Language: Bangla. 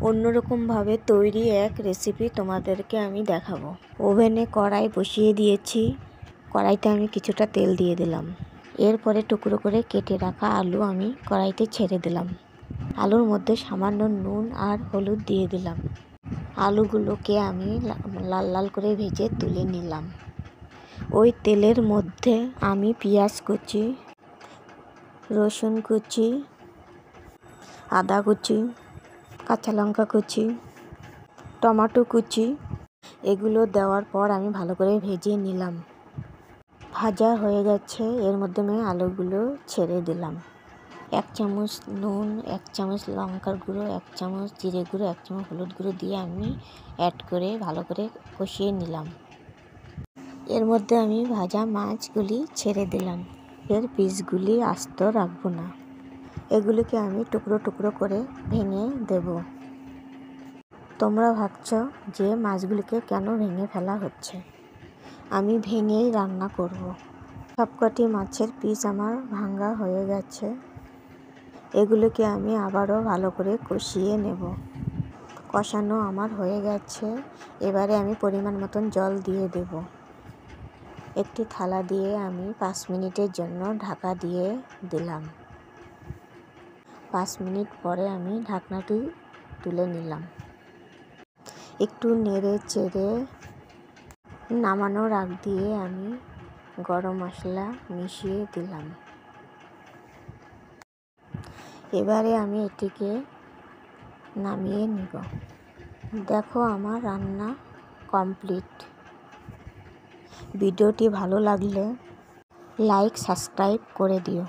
অন্যরকমভাবে তৈরি এক রেসিপি তোমাদেরকে আমি দেখাবো। ওভেনে কড়াই বসিয়ে দিয়েছি। কড়াইতে আমি কিছুটা তেল দিয়ে দিলাম। এরপরে টুকরো করে কেটে রাখা আলু আমি কড়াইতে ছেড়ে দিলাম। আলুর মধ্যে সামান্য নুন আর হলুদ দিয়ে দিলাম। আলুগুলোকে আমি লাল লাল করে ভেজে তুলে নিলাম। ওই তেলের মধ্যে আমি পেঁয়াজ কুচি, রসুন কুচি, আদা কুচি, কাঁচা লঙ্কা কুচি, টমেটো কুচি এগুলো দেওয়ার পর আমি ভালো করে ভেজে নিলাম। ভাজা হয়ে গেছে। এর মধ্যে আমি আলুগুলো ছেড়ে দিলাম। 1 চামচ নুন, 1 চামচ লঙ্কার গুঁড়ো, 1 চামচ জিরে গুঁড়ো, 1 চামচ হলুদ গুঁড়ো দিয়ে আমি অ্যাড করে ভালো করে কষিয়ে নিলাম। এর মধ্যে আমি ভাজা মাছগুলি ছেড়ে দিলাম। এর পিসগুলি আস্ত রাখবো না, এগুলিকে আমি টুকরো টুকরো করে ভেঙে দেব। তোমরা ভাবছো যে মাছগুলিকে কেন ভেঙে ফেলা হচ্ছে? আমি ভেঙেই রান্না করব। সবকটি মাছের পিস আমার ভাঙা হয়ে গেছে। এগুলোকে আমি আবারও ভালো করে কষিয়ে নেব। কষানো আমার হয়ে গেছে। এবারে আমি পরিমাণ মতন জল দিয়ে দেব। একটি থালা দিয়ে আমি 5 মিনিটের জন্য ঢাকা দিয়ে দিলাম। 5 মিনিট পরে আমি ঢাকনাটি তুলে নিলাম। একটু নেড়ে চেড়ে নামানোর আগ দিয়ে আমি গরম মশলা মিশিয়ে দিলাম। এবারে আমি এটিকে নামিয়ে নিব। দেখো আমার রান্না কমপ্লিট। ভিডিওটি ভালো লাগলে লাইক সাবস্ক্রাইব করে দিও।